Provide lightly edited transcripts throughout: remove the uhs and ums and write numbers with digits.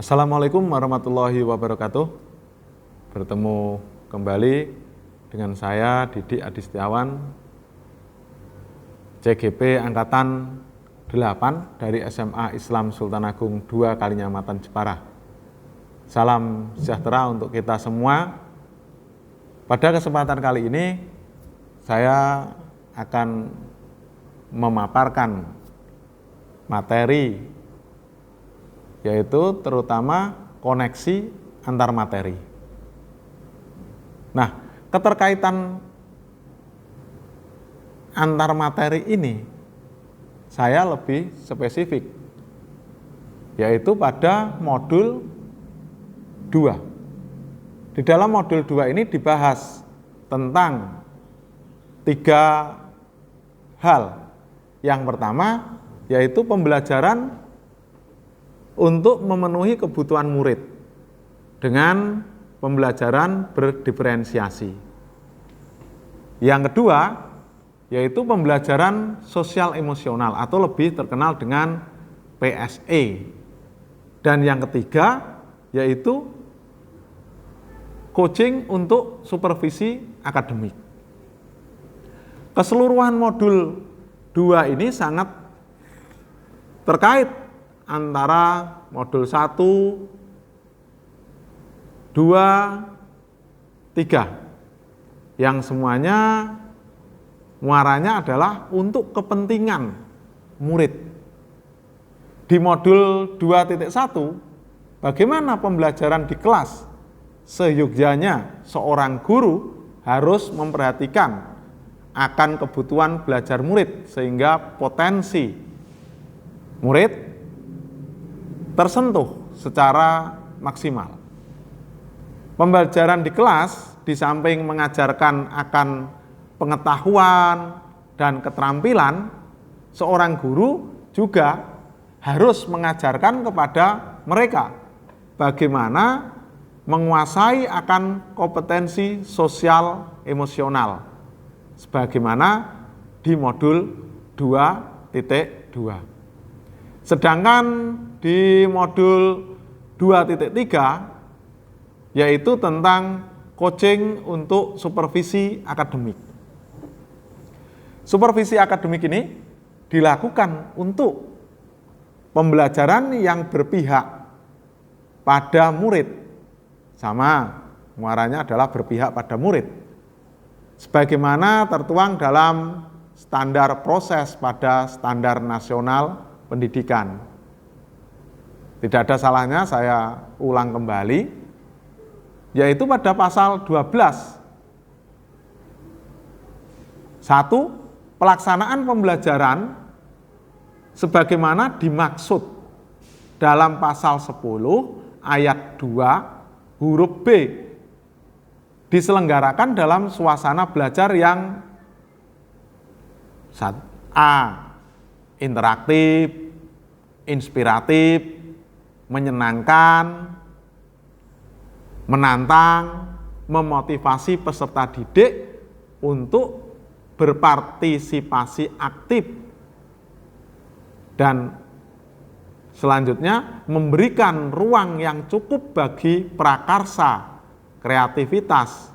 Assalamualaikum warahmatullahi wabarakatuh. Bertemu kembali dengan saya Didik Adi Setiawan, CGP Angkatan 8 dari SMA Islam Sultan Agung II Kalinyamatan Jepara. Salam sejahtera untuk kita semua. Pada kesempatan kali ini saya akan memaparkan materi, yaitu terutama koneksi antar materi. Nah, keterkaitan antar materi ini saya lebih spesifik, yaitu pada modul 2. Di dalam modul 2 ini dibahas tentang 3 hal. Yang pertama yaitu pembelajaran untuk memenuhi kebutuhan murid dengan pembelajaran berdiferensiasi. Yang kedua yaitu pembelajaran sosial emosional atau lebih terkenal dengan PSE. Dan yang ketiga yaitu coaching untuk supervisi akademik. Keseluruhan modul 2 ini sangat terkait antara modul 1, 2, 3 yang semuanya muaranya adalah untuk kepentingan murid. Di modul 2.1 bagaimana pembelajaran di kelas, seyogyanya seorang guru harus memperhatikan akan kebutuhan belajar murid sehingga potensi murid tersentuh secara maksimal. Pembelajaran di kelas di samping mengajarkan akan pengetahuan dan keterampilan, seorang guru juga harus mengajarkan kepada mereka bagaimana menguasai akan kompetensi sosial emosional sebagaimana di modul 2.2. Sedangkan di modul 2.3 yaitu tentang coaching untuk supervisi akademik. Supervisi akademik ini dilakukan untuk pembelajaran yang berpihak pada murid. Sama, muaranya adalah berpihak pada murid. Sebagaimana tertuang dalam standar proses pada standar nasional pendidikan. Tidak ada salahnya saya ulang kembali, yaitu pada pasal 12. 1. Pelaksanaan pembelajaran sebagaimana dimaksud dalam pasal 10 ayat 2 huruf B diselenggarakan dalam suasana belajar yang A. Interaktif, inspiratif, menyenangkan, menantang, memotivasi peserta didik untuk berpartisipasi aktif, dan selanjutnya memberikan ruang yang cukup bagi prakarsa, kreativitas,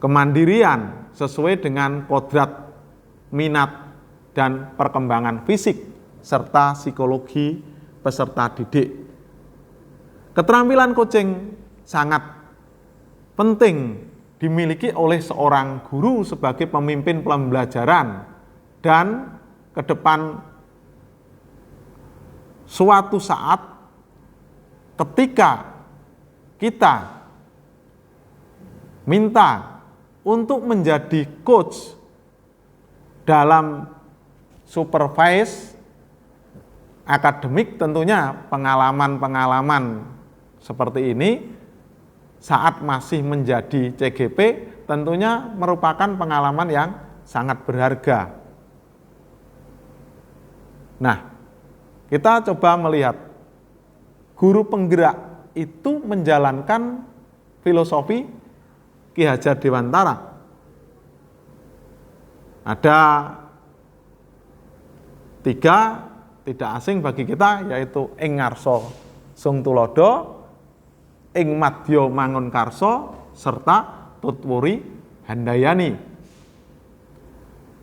kemandirian sesuai dengan kodrat, minat, dan perkembangan fisik serta psikologi peserta didik. Keterampilan coaching sangat penting dimiliki oleh seorang guru sebagai pemimpin pembelajaran, dan ke depan suatu saat ketika kita minta untuk menjadi coach dalam supervise akademik, tentunya pengalaman-pengalaman seperti ini saat masih menjadi CGP tentunya merupakan pengalaman yang sangat berharga. Nah, kita coba melihat guru penggerak itu menjalankan filosofi Ki Hajar Dewantara. Ada 3 tidak asing bagi kita, yaitu ing ngarsa Sung Tulodo, ing madya mangun karsa serta tutwuri handayani.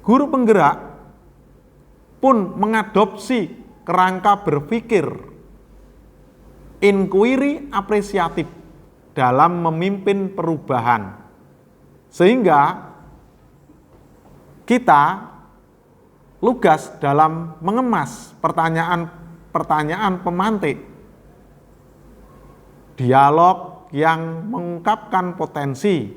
Guru penggerak pun mengadopsi kerangka berpikir inquiry apresiatif dalam memimpin perubahan, sehingga kita lugas dalam mengemas pertanyaan-pertanyaan pemantik, dialog yang mengungkapkan potensi,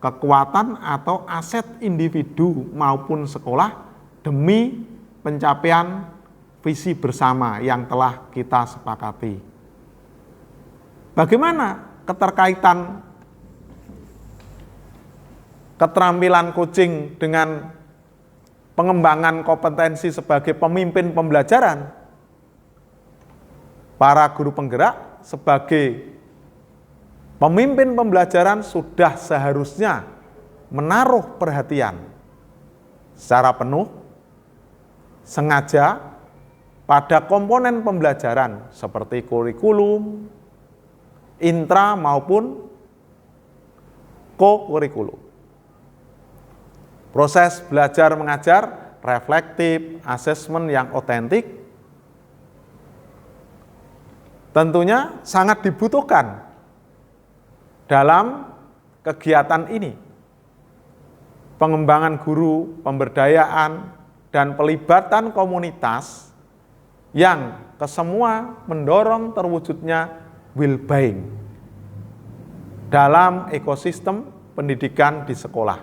kekuatan atau aset individu maupun sekolah demi pencapaian visi bersama yang telah kita sepakati. Bagaimana keterkaitan keterampilan coaching dengan pengembangan kompetensi sebagai pemimpin pembelajaran? Para guru penggerak sebagai pemimpin pembelajaran sudah seharusnya menaruh perhatian secara penuh, sengaja pada komponen pembelajaran seperti kurikulum, intra maupun ko-kurikulum. Proses belajar mengajar reflektif, asesmen yang otentik tentunya sangat dibutuhkan dalam kegiatan ini. Pengembangan guru, pemberdayaan, dan pelibatan komunitas yang kesemua mendorong terwujudnya well-being dalam ekosistem pendidikan di sekolah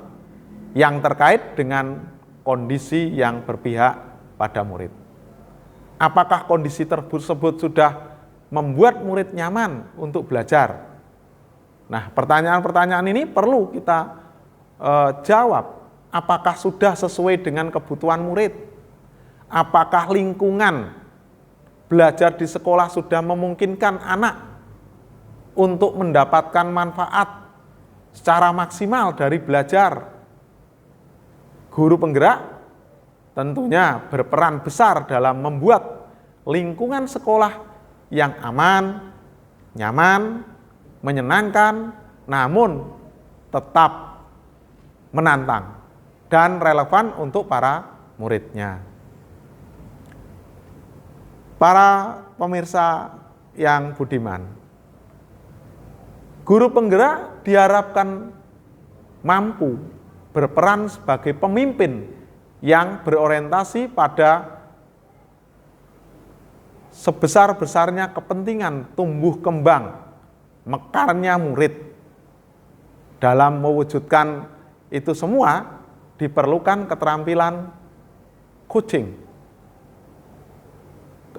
yang terkait dengan kondisi yang berpihak pada murid. Apakah kondisi tersebut sudah membuat murid nyaman untuk belajar? Nah, pertanyaan-pertanyaan ini perlu kita jawab. Apakah sudah sesuai dengan kebutuhan murid? Apakah lingkungan belajar di sekolah sudah memungkinkan anak untuk mendapatkan manfaat secara maksimal dari belajar? Guru penggerak tentunya berperan besar dalam membuat lingkungan sekolah yang aman, nyaman, menyenangkan, namun tetap menantang dan relevan untuk para muridnya. Para pemirsa yang budiman, guru penggerak diharapkan mampu berperan sebagai pemimpin yang berorientasi pada sebesar-besarnya kepentingan tumbuh kembang, mekarnya murid. Dalam mewujudkan itu semua diperlukan keterampilan coaching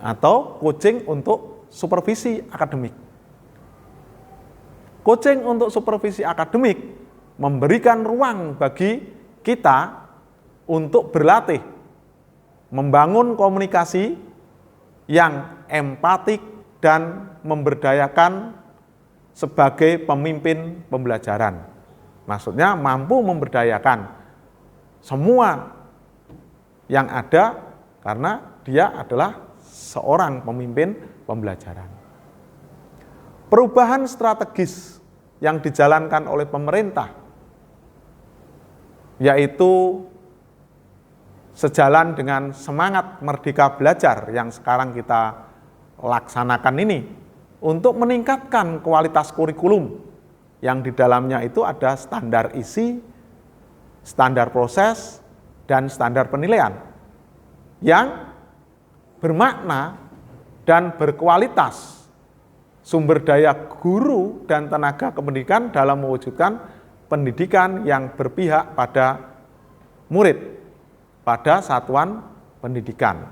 atau coaching untuk supervisi akademik. Coaching untuk supervisi akademik memberikan ruang bagi kita untuk berlatih, membangun komunikasi yang empatik dan memberdayakan sebagai pemimpin pembelajaran. Maksudnya mampu memberdayakan semua yang ada karena dia adalah seorang pemimpin pembelajaran. Perubahan strategis yang dijalankan oleh pemerintah, yaitu sejalan dengan semangat Merdeka Belajar yang sekarang kita laksanakan ini, untuk meningkatkan kualitas kurikulum yang di dalamnya itu ada standar isi, standar proses, dan standar penilaian yang bermakna dan berkualitas sumber daya guru dan tenaga kependidikan dalam mewujudkan pendidikan yang berpihak pada murid, pada satuan pendidikan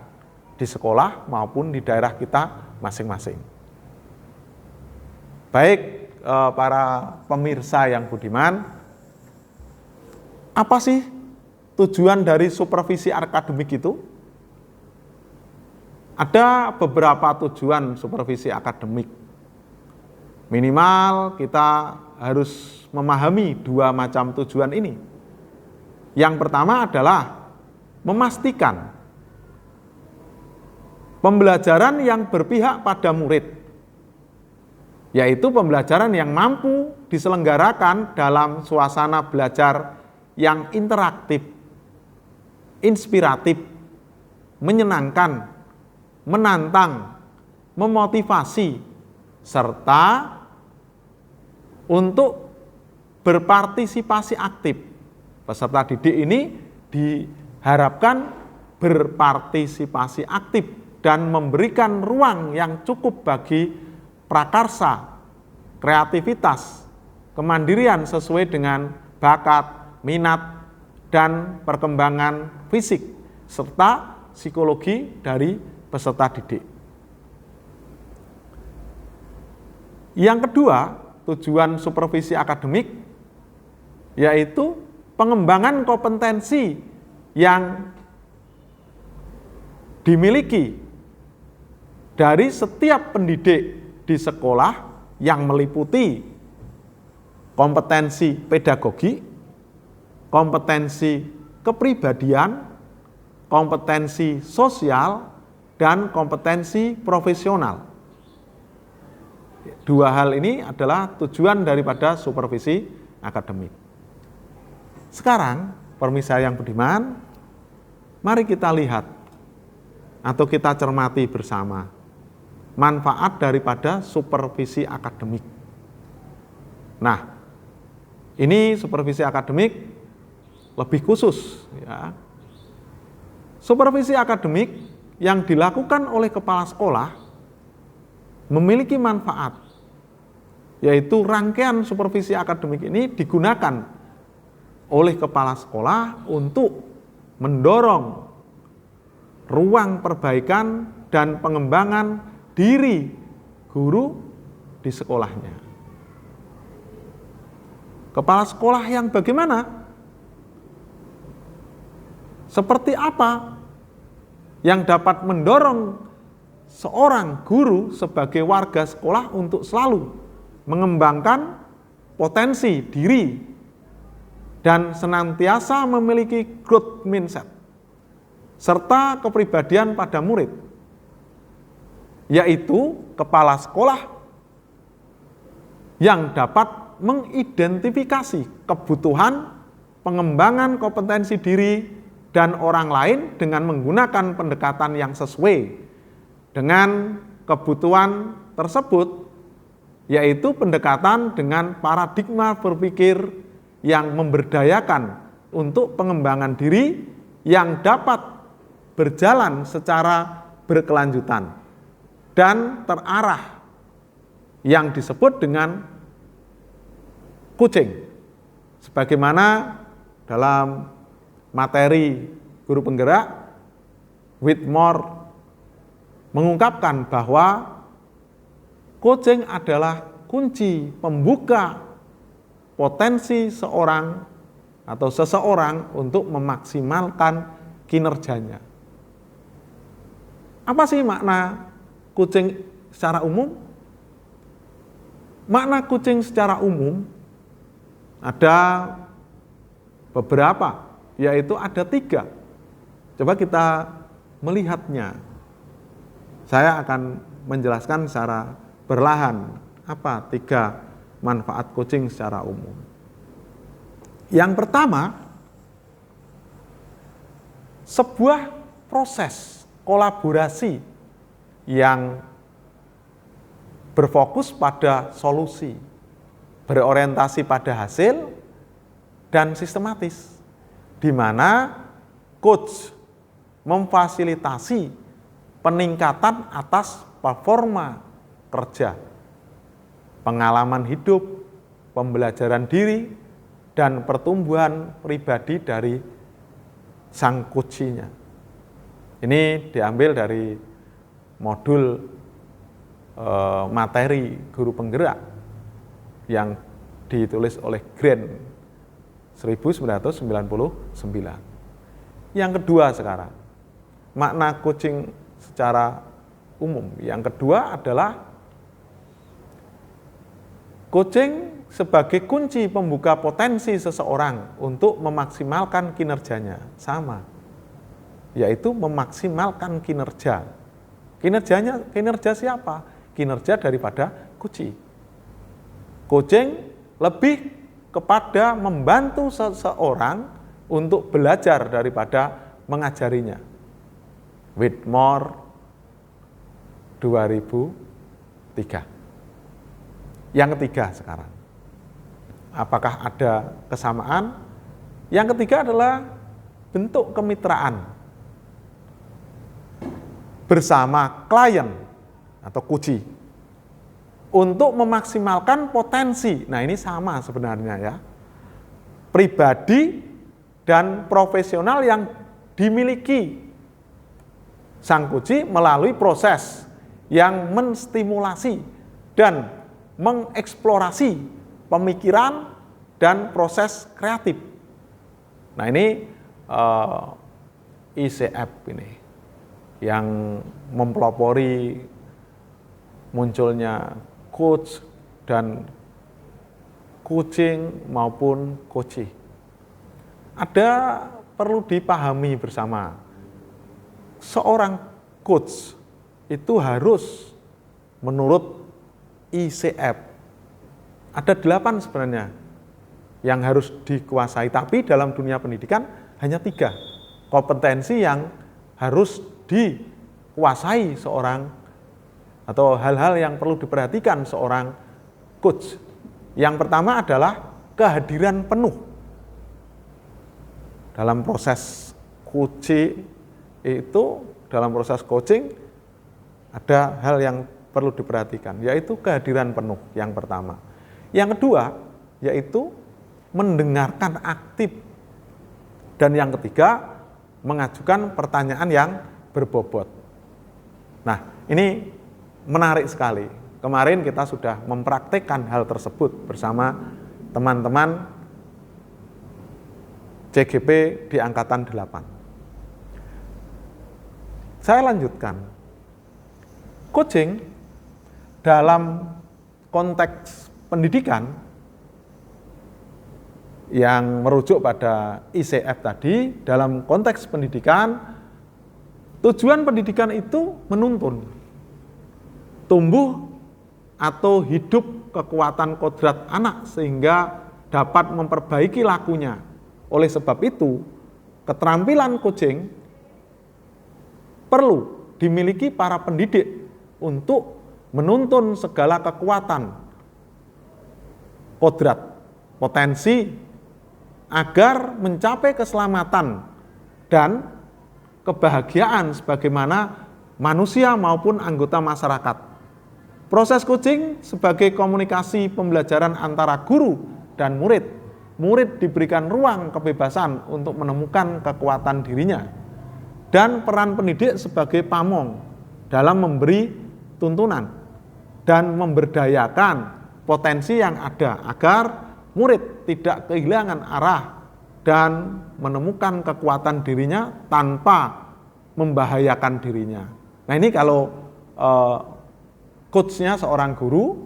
di sekolah maupun di daerah kita masing-masing. Baik para pemirsa yang budiman, apa sih tujuan dari supervisi akademik itu? Ada beberapa tujuan supervisi akademik. Minimal kita harus memahami dua macam tujuan ini. Yang pertama adalah memastikan pembelajaran yang berpihak pada murid yaitu pembelajaran yang mampu diselenggarakan dalam suasana belajar yang interaktif, inspiratif, menyenangkan, menantang, memotivasi, serta untuk berpartisipasi aktif. Peserta didik ini diharapkan berpartisipasi aktif dan memberikan ruang yang cukup bagi prakarsa, kreativitas, kemandirian sesuai dengan bakat, minat, dan perkembangan fisik, serta psikologi dari peserta didik. Yang kedua, tujuan supervisi akademik yaitu pengembangan kompetensi yang dimiliki dari setiap pendidik di sekolah yang meliputi kompetensi pedagogi, kompetensi kepribadian, kompetensi sosial, dan kompetensi profesional. Dua hal ini adalah tujuan daripada supervisi akademik. Sekarang, permisa yang budiman, mari kita lihat atau kita cermati bersama manfaat daripada supervisi akademik. Nah, ini supervisi akademik lebih khusus, ya. Supervisi akademik yang dilakukan oleh kepala sekolah memiliki manfaat, yaitu rangkaian supervisi akademik ini digunakan oleh kepala sekolah untuk mendorong ruang perbaikan dan pengembangan diri guru di sekolahnya. Kepala sekolah yang bagaimana? Seperti apa yang dapat mendorong seorang guru sebagai warga sekolah untuk selalu mengembangkan potensi diri dan senantiasa memiliki growth mindset serta kepribadian pada murid, yaitu kepala sekolah yang dapat mengidentifikasi kebutuhan pengembangan kompetensi diri dan orang lain dengan menggunakan pendekatan yang sesuai dengan kebutuhan tersebut, yaitu pendekatan dengan paradigma berpikir yang memberdayakan untuk pengembangan diri yang dapat berjalan secara berkelanjutan dan terarah yang disebut dengan coaching. Sebagaimana dalam materi guru penggerak, Whitmore mengungkapkan bahwa coaching adalah kunci pembuka potensi seorang atau seseorang untuk memaksimalkan kinerjanya. Apa sih makna coaching secara umum? Makna coaching secara umum ada beberapa, yaitu ada 3. Coba kita melihatnya. Saya akan menjelaskan secara perlahan apa 3 manfaat coaching secara umum. Yang pertama, sebuah proses kolaborasi yang berfokus pada solusi, berorientasi pada hasil, dan sistematis, di mana coach memfasilitasi peningkatan atas performa kerja, pengalaman hidup, pembelajaran diri, dan pertumbuhan pribadi dari sang coach-nya. Ini diambil dari modul materi guru penggerak yang ditulis oleh Grant 1999. Yang kedua sekarang, makna coaching secara umum. Yang kedua adalah coaching sebagai kunci pembuka potensi seseorang untuk memaksimalkan kinerjanya. Sama, yaitu memaksimalkan kinerja. Kinerja siapa? Kinerja daripada coach. Coaching lebih kepada membantu seseorang untuk belajar daripada mengajarinya. Whitmore 2003. Yang ketiga sekarang, apakah ada kesamaan? Yang ketiga adalah bentuk kemitraan bersama klien atau coachee untuk memaksimalkan potensi. Nah, ini sama sebenarnya ya. Pribadi dan profesional yang dimiliki sang coachee melalui proses yang menstimulasi dan mengeksplorasi pemikiran dan proses kreatif. Nah, ini ICF ini yang mempelopori munculnya coach dan coaching maupun coachee. Ada perlu dipahami bersama, seorang coach itu harus menurut ICF ada 8 sebenarnya yang harus dikuasai, tapi dalam dunia pendidikan hanya 3 kompetensi yang harus dikuasai seorang atau hal-hal yang perlu diperhatikan seorang coach. Yang pertama adalah kehadiran penuh. Dalam proses coaching itu, dalam proses coaching ada hal yang perlu diperhatikan, yaitu kehadiran penuh yang pertama. Yang kedua, yaitu mendengarkan aktif. Dan yang ketiga, mengajukan pertanyaan yang berbobot. Nah, ini menarik sekali. Kemarin kita sudah mempraktekkan hal tersebut bersama teman-teman CGP di Angkatan 8. Saya lanjutkan. Coaching dalam konteks pendidikan yang merujuk pada ICF tadi, dalam konteks pendidikan, tujuan pendidikan itu menuntun tumbuh atau hidup kekuatan kodrat anak sehingga dapat memperbaiki lakunya. Oleh sebab itu, keterampilan coaching perlu dimiliki para pendidik untuk menuntun segala kekuatan kodrat, potensi agar mencapai keselamatan dan kebahagiaan sebagaimana manusia maupun anggota masyarakat. Proses coaching sebagai komunikasi pembelajaran antara guru dan murid. Murid diberikan ruang kebebasan untuk menemukan kekuatan dirinya. Dan peran pendidik sebagai pamong dalam memberi tuntunan dan memberdayakan potensi yang ada agar murid tidak kehilangan arah dan menemukan kekuatan dirinya tanpa membahayakan dirinya. Nah, ini kalau coachnya seorang guru,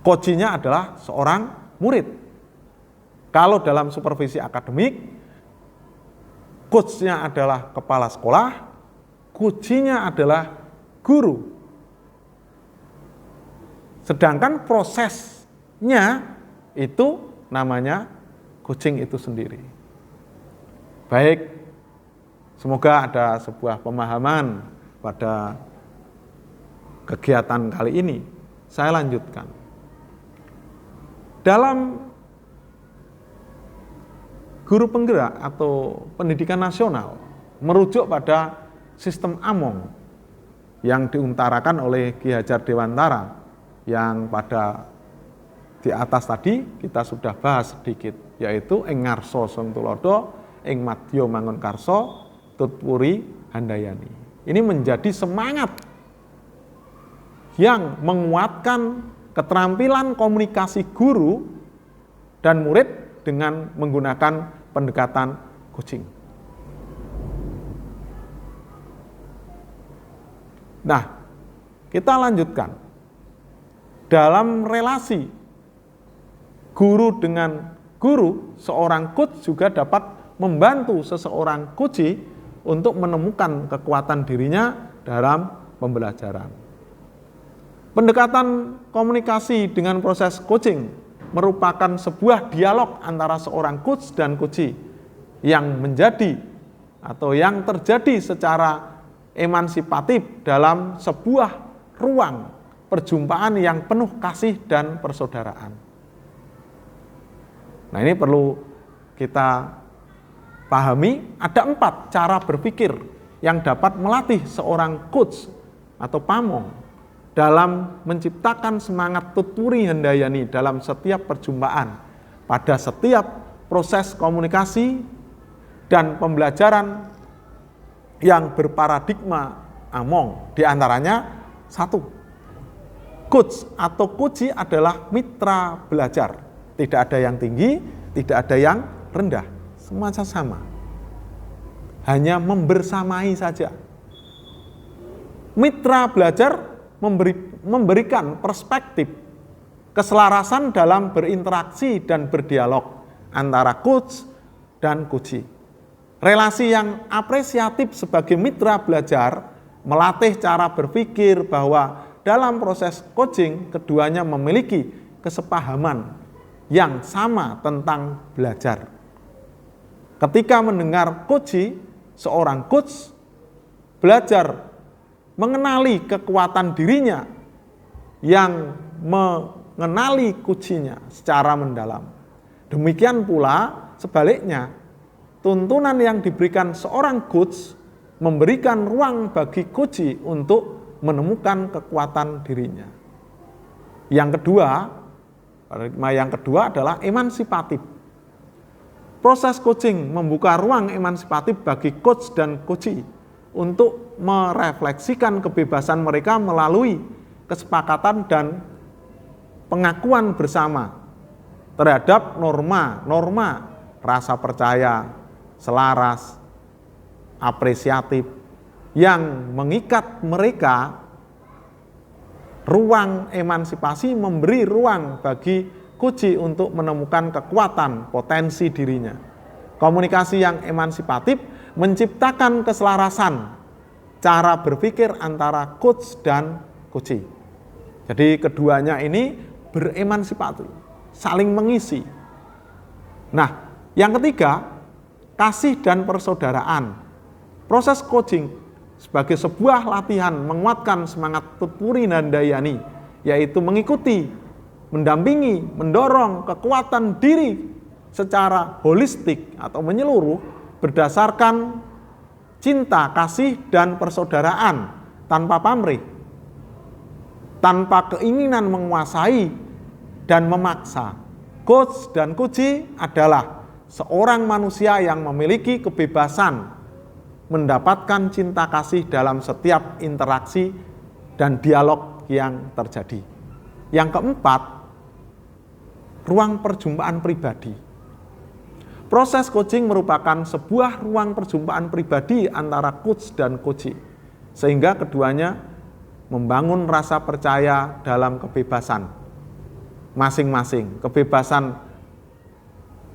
coachingnya adalah seorang murid. Kalau dalam supervisi akademik, coachnya adalah kepala sekolah, coachingnya adalah guru. Sedangkan prosesnya itu namanya coaching itu sendiri. Baik, semoga ada sebuah pemahaman pada kegiatan kali ini. Saya lanjutkan. Dalam guru penggerak atau pendidikan nasional merujuk pada sistem AMONG yang diutarakan oleh Ki Hajar Dewantara yang pada di atas tadi kita sudah bahas sedikit, yaitu ing ngarsa sung tulodo, ing madya mangun karsa, tutpuri handayani. Ini menjadi semangat yang menguatkan keterampilan komunikasi guru dan murid dengan menggunakan pendekatan coaching. Nah, kita lanjutkan. Dalam relasi guru dengan guru, seorang coach juga dapat membantu seseorang coachee untuk menemukan kekuatan dirinya dalam pembelajaran. Pendekatan komunikasi dengan proses coaching merupakan sebuah dialog antara seorang coach dan coachee yang menjadi atau yang terjadi secara emansipatif dalam sebuah ruang perjumpaan yang penuh kasih dan persaudaraan. Nah, ini perlu kita pahami, ada 4 cara berpikir yang dapat melatih seorang coach atau pamong dalam menciptakan semangat tuturi hendayani dalam setiap perjumpaan, pada setiap proses komunikasi dan pembelajaran yang berparadigma among. Di antaranya 1, coach atau coachee adalah mitra belajar. Tidak ada yang tinggi, tidak ada yang rendah, semua sama. Hanya membersamai saja. Mitra belajar memberikan perspektif keselarasan dalam berinteraksi dan berdialog antara coach dan coachee. Relasi yang apresiatif sebagai mitra belajar melatih cara berpikir bahwa dalam proses coaching keduanya memiliki kesepahaman yang sama tentang belajar. Ketika mendengar coachee, seorang coach belajar mengenali kekuatan dirinya yang mengenali coachee-nya secara mendalam. Demikian pula sebaliknya, tuntunan yang diberikan seorang coach memberikan ruang bagi coachee untuk menemukan kekuatan dirinya. Yang kedua adalah emansipatif. Proses coaching membuka ruang emansipatif bagi coach dan coachee untuk merefleksikan kebebasan mereka melalui kesepakatan dan pengakuan bersama terhadap norma-norma rasa percaya, selaras, apresiatif yang mengikat mereka. Ruang emansipasi memberi ruang bagi coachee untuk menemukan kekuatan potensi dirinya. Komunikasi yang emansipatif menciptakan keselarasan cara berpikir antara coach dan coachee. Jadi keduanya ini beremansipasi, saling mengisi. Nah, yang ketiga, kasih dan persaudaraan. Proses coaching sebagai sebuah latihan menguatkan semangat tuturi hendayani, yaitu mengikuti, mendampingi, mendorong kekuatan diri secara holistik atau menyeluruh berdasarkan cinta, kasih, dan persaudaraan tanpa pamrih, tanpa keinginan menguasai dan memaksa. Coach dan coachee adalah seorang manusia yang memiliki kebebasan mendapatkan cinta kasih dalam setiap interaksi dan dialog yang terjadi. Yang keempat, ruang perjumpaan pribadi. Proses coaching merupakan sebuah ruang perjumpaan pribadi antara coach dan coachee, sehingga keduanya membangun rasa percaya dalam kebebasan masing-masing. Kebebasan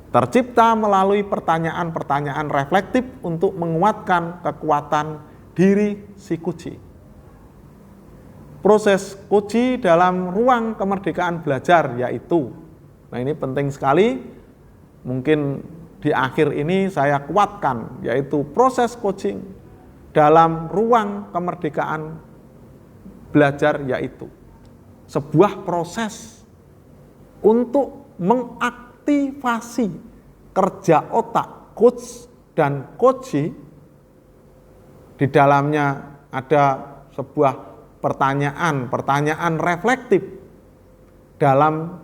tercipta melalui pertanyaan-pertanyaan reflektif untuk menguatkan kekuatan diri si coachee. Proses coachee dalam ruang kemerdekaan belajar yaitu, nah ini penting sekali, mungkin di akhir ini saya kuatkan, yaitu proses coaching dalam ruang kemerdekaan belajar yaitu sebuah proses untuk mengaktifasi kerja otak coach dan coachee. Di dalamnya ada sebuah pertanyaan reflektif dalam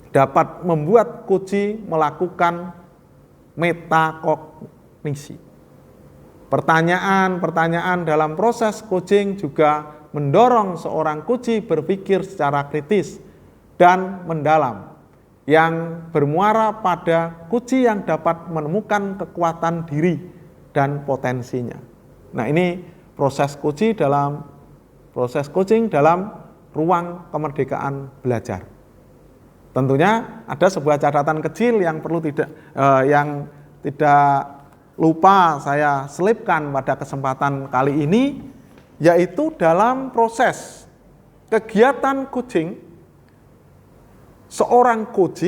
dapat membuat coachee melakukan metakognisi. Pertanyaan dalam proses coaching juga mendorong seorang coachee berpikir secara kritis dan mendalam, yang bermuara pada coachee yang dapat menemukan kekuatan diri dan potensinya. Nah, ini proses coaching dalam ruang kemerdekaan belajar. Tentunya ada sebuah catatan kecil yang tidak lupa saya selipkan pada kesempatan kali ini, yaitu dalam proses kegiatan coaching, seorang coach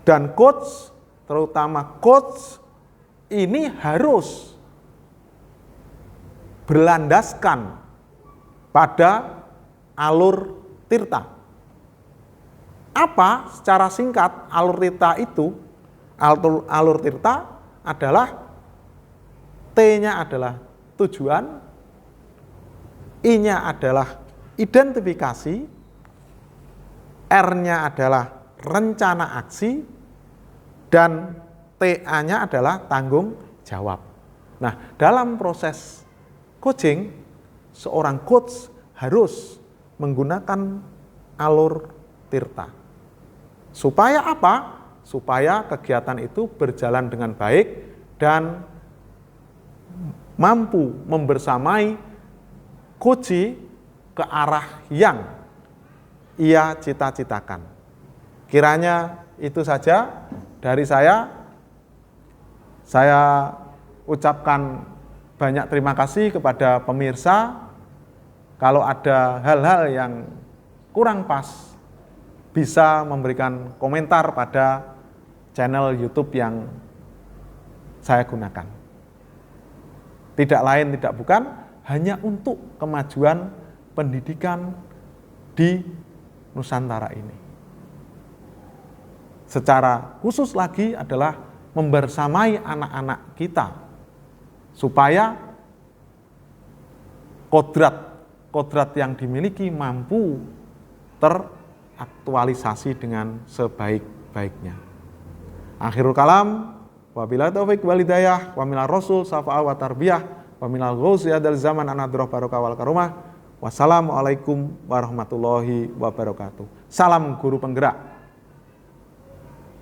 dan coach, terutama coach, ini harus berlandaskan pada alur tirta. Apa secara singkat alur tirta itu? Alur tirta adalah T-nya adalah tujuan, I-nya adalah identifikasi, R-nya adalah rencana aksi, dan TA-nya adalah tanggung jawab. Nah, dalam proses coaching, seorang coach harus menggunakan alur tirta. Supaya apa? Supaya kegiatan itu berjalan dengan baik dan mampu membersamai coach ke arah yang ia cita-citakan. Kiranya itu saja dari saya. Saya ucapkan banyak terima kasih kepada pemirsa. Kalau ada hal-hal yang kurang pas, bisa memberikan komentar pada channel YouTube yang saya gunakan. Tidak lain tidak bukan, hanya untuk kemajuan pendidikan di Nusantara ini. Secara khusus lagi adalah membersamai anak-anak kita supaya kodrat yang dimiliki mampu teraktualisasi dengan sebaik-baiknya. Akhirul kalam, wabillahi taufik wal hidayah, wa minal rasul safa'ah wa tarbiyah, wa minal ghauzi adal zaman anadrah barokah wal karumah. Wassalamualaikum warahmatullahi wabarakatuh. Salam guru penggerak.